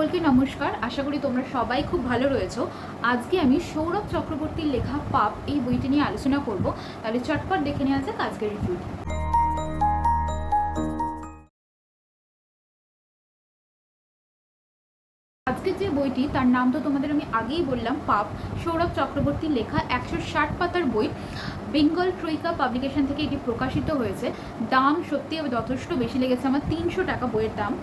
সকলকে নমস্কার। আশা করি তোমরা সবাই খুব ভালো রয়েছো। আজকে আমি সৌরভ চক্রবর্তীর লেখা পাপ এই বইটি নিয়ে আলোচনা করব। তাহলে চটপট দেখে নেওয়া যাক আজকের রিভিউটি। আজকের যে বইটি তার নাম তো তোমাদের আমি আগেই বললাম, পাপ। সৌরভ চক্রবর্তীর লেখা 160 পাতার বই। বেঙ্গল ট্রয়িকা পাবলিকেশন থেকে এটি প্রকাশিত হয়েছে। দাম সত্যি যথেষ্ট বেশি লেগেছে আমার, 300 টাকা বইয়ের দাম।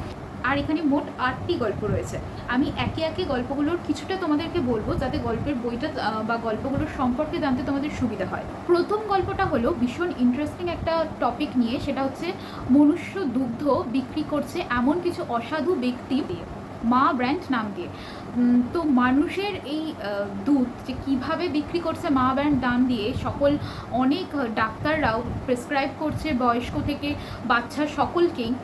আর এখানে মোট 8টি গল্প রয়েছে। আমি একে একে গল্পগুলোর কিছুটা তোমাদেরকে বলবো, যাতে গল্পের বইটা বা গল্পগুলোর সম্পর্কে জানতে তোমাদের সুবিধা হয়। প্রথম গল্পটা হলো ভীষণ ইন্টারেস্টিং একটা টপিক নিয়ে, সেটা হচ্ছে মনুষ্য দুগ্ধ বিক্রি করছে এমন কিছু অসাধু ব্যক্তি মা ব্র্যান্ড নাম দিয়ে। তো মানুষের এই দুধ যে কীভাবে বিক্রি করছে মা ব্র্যান্ড দাম দিয়ে, অনেক ডাক্তাররাও প্রেসক্রাইব করছে বয়স্ক থেকে বাচ্চা সকলকেই।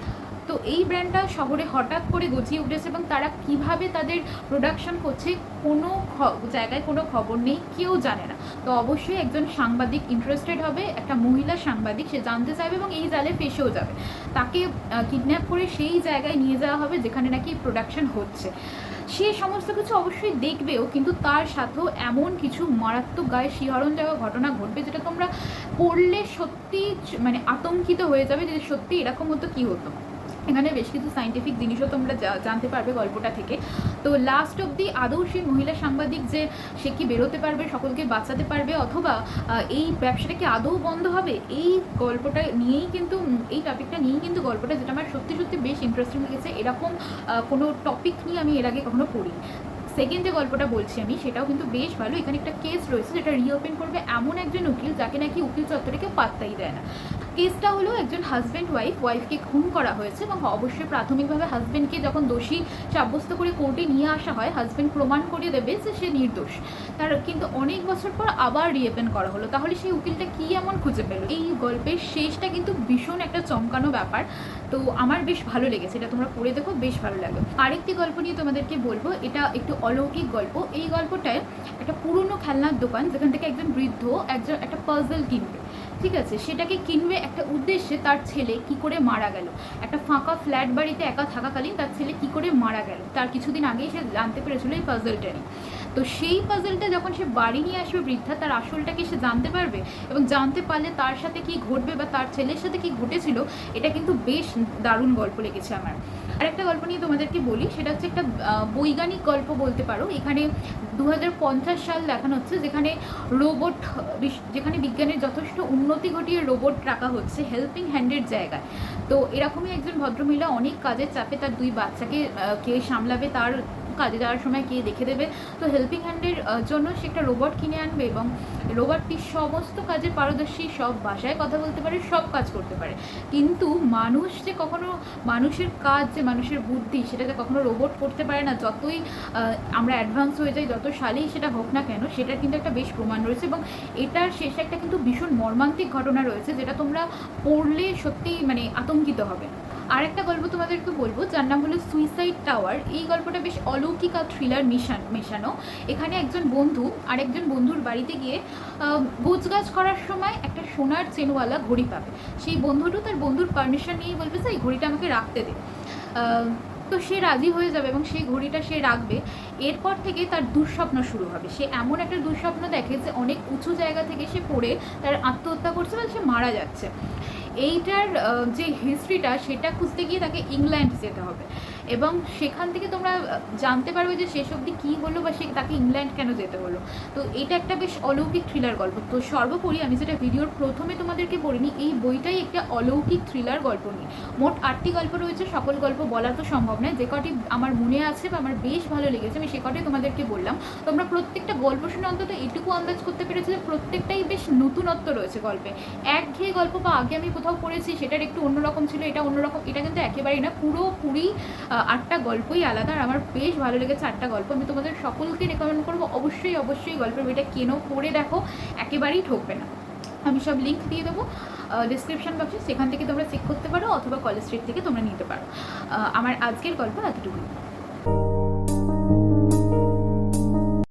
তো এই ব্র্যান্ডটা শহরে হঠাৎ করে গজিয়ে উঠেছে এবং তারা কিভাবে তাদের প্রোডাকশন করছে কোনো জায়গায় কোনো খবর নেই, কেউ জানে না। তো অবশ্যই একজন সাংবাদিক ইন্টারেস্টেড হবে, একটা মহিলা সাংবাদিক, সে জানতে চাইবে এবং এই জালে ফেসেও যাবে। তাকে কিডন্যাপ করে সেই জায়গায় নিয়ে যাওয়া হবে যেখানে নাকি প্রোডাকশন হচ্ছে। সে সমস্ত কিছু অবশ্যই দেখবেও, কিন্তু তার সাথেও এমন কিছু মারাত্মক গায়ে শিহরণ যাওয়া ঘটনা ঘটবে যেটা তোমরা পড়লে সত্যি মানে আতঙ্কিত হয়ে যাবে যে সত্যি এরকম হতো কী হতো। এখানে বেশ কিছু সায়েন্টিফিক জিনিসও তোমরা জানতে পারবে গল্পটা থেকে। তো লাস্ট অবধি আদৌ সেই মহিলা সাংবাদিক যে সে কি বেরোতে পারবে, সকলকে বাঁচাতে পারবে, অথবা এই ব্যবসাটা কি আদৌ বন্ধ হবে, এই গল্পটা নিয়েই কিন্তু, এই টপিকটা নিয়েই কিন্তু গল্পটা, যেটা আমার সত্যি সত্যি বেশ ইন্টারেস্টিং লেগেছে। এরকম কোনো টপিক নিয়ে আমি এর আগে কখনো পড়িনি। সেকেন্ড যে গল্পটা বলছি আমি, সেটাও কিন্তু বেশ ভালো। এখানে একটা কেস রয়েছে যেটা রিওপেন করবে এমন একজন উকিল যাকে নাকি উকিল চত্বরে কেউ পাত্তাই দেয় না। কেসটা হলো একজন হাজব্যান্ড ওয়াইফকে খুন করা হয়েছে এবং অবশ্যই প্রাথমিকভাবে হাজব্যান্ডকে যখন দোষী সাব্যস্ত করে কোর্টে নিয়ে আসা হয়, হাজব্যান্ড প্রমাণ করে দেবে যে সে নির্দোষ। তার কিন্তু অনেক বছর পর আবার রিওপেন করা হলো। তাহলে সেই উকিলটা কী এমন খুঁজে পেল? এই গল্পের শেষটা কিন্তু ভীষণ একটা চমকানো ব্যাপার। তো আমার বেশ ভালো লেগেছে, এটা তোমরা পড়ে দেখো, বেশ ভালো লাগবে। আরেকটি গল্প নিয়ে তোমাদেরকে বলবো, এটা একটু অলৌকিক গল্প। এই গল্পটায় একটা পুরনো খেলনার দোকান, যেখান থেকে একজন বৃদ্ধ একটা পাজল কিনবে, ঠিক আছে, সেটাকে কিনবে একটা উদ্দেশ্যে। তার ছেলে কি করে মারা গেল, একটা ফাঁকা ফ্ল্যাট বাড়িতে একা থাকাকালীন তার ছেলে কি করে মারা গেল, তার কিছুদিন আগেই সে জানতে পেরেছিল এই পাজলটা নিয়ে। তো সেই পাজলটা যখন সে বাড়ি নিয়ে আসবে বৃদ্ধা, তার আসলটাকে সে জানতে পারবে এবং জানতে পারলে তার সাথে কি ঘটবে বা তার ছেলের সাথে কি ঘটেছিল। এটা কিন্তু বেশ দারুণ গল্প লেগেছে আমার। আরেকটা গল্প নিয়ে তোমাদেরকে বলি, সেটা হচ্ছে একটা বৈজ্ঞানিক গল্প বলতে পারো। এখানে 2050 সাল দেখানো হচ্ছে, যেখানে যেখানে বিজ্ঞানের যথেষ্ট উন্নতি ঘটিয়ে রোবট রাখা হচ্ছে হেল্পিং হ্যান্ডের জায়গায়। তো এরকমই একজন ভদ্রমহিলা অনেক কাজের চাপে তার 2 বাচ্চাকে কে সামলাবে, তার কাজে যাওয়ার সময় কে দেখে দেবে। তো হেল্পিং হ্যান্ডের জন্য সে একটা রোবট কিনে আনবে এবং রোবটটি সমস্ত কাজে পারদর্শী, সব ভাষায় কথা বলতে পারে, সব কাজ করতে পারে। কিন্তু মানুষ যে কখনো, মানুষের কাজ যে মানুষের বুদ্ধি, সেটা যে কখনো রোবট করতে পারে না। যতই আমরা অ্যাডভান্স হয়ে যাই, যত সালেই সেটা হোক না কেন, সেটার কিন্তু একটা বেশ প্রমাণ রয়েছে এবং এটার শেষে একটা কিন্তু ভীষণ মর্মান্তিক ঘটনা রয়েছে, যেটা তোমরা পড়লে সত্যিই মানে আতঙ্কিত হবে। আর একটা গল্প তোমাদেরকে বলবো, যার নাম হলো সুইসাইড টাওয়ার। এই গল্পটা বেশ অলৌকিক আর থ্রিলার মেশানো। এখানে একজন বন্ধু আর একজন বন্ধুর বাড়িতে গিয়ে গোছগাছ করার সময় একটা সোনার চেনওয়ালা ঘড়ি পাবে। সেই বন্ধুটা তার বন্ধুর পারমিশন নিয়েই বলবে যে এই ঘড়িটা আমাকে রাখতে দে। তো সে রাজি হয়ে যাবে এবং সেই ঘড়িটা সে রাখবে। এরপর থেকে তার দুঃস্বপ্ন শুরু হবে। সে এমন একটা দুঃস্বপ্ন দেখে যে অনেক উঁচু জায়গা থেকে সে পড়ে তার আত্মহত্যা করছে বা সে মারা যাচ্ছে। এইটার যে হিস্ট্রিটা, সেটা খুঁজতে গিয়ে তাকে ইংল্যান্ড যেতে হবে এবং সেখান থেকে তোমরা জানতে পারবে যে শেষ অবধি কী হলো বা তাকে ইংল্যান্ড কেন যেতে হলো। তো এটা একটা বেশ অলৌকিক থ্রিলার গল্প। তো সর্বোপরি আমি যেটা ভিডিওর প্রথমে তোমাদেরকে বলিনি, এই বইটাই একটা অলৌকিক থ্রিলার গল্প নিয়ে। মোট 8টি গল্প রয়েছে। সকল গল্প বলা তো সম্ভব নয়, যে কটি আমার মনে আছে বা আমার বেশ ভালো লেগেছে আমি সে কটি তোমাদেরকে বললাম। তোমরা প্রত্যেকটা গল্প শুনে অন্তত এটুকু আন্দাজ করতে পেরেছে যে প্রত্যেকটাই বেশ নতুনত্ব রয়েছে গল্পে। একঘেয়ে গল্প বা আগে আমি কোথাও পড়েছি সেটার একটু অন্যরকম ছিল, এটা অন্যরকম, এটা কিন্তু একেবারেই না। পুরোপুরি 8টা গল্পই আলাদা। আর আমার বেশ ভালো লেগেছে 8টা গল্প। আমি তোমাদের সকলকে রেকমেন্ড করবো, অবশ্যই গল্পের বইটা কেনো, পড়ে দেখো, একেবারেই ঠকবে না। আমি সব লিঙ্ক দিয়ে দেবো ডিসক্রিপশন বক্সে, সেখান থেকে তোমরা চেক করতে পারো অথবা কলেজ স্ট্রিট থেকে তোমরা নিতে পারো। আমার আজকের গল্প এতটুকুই।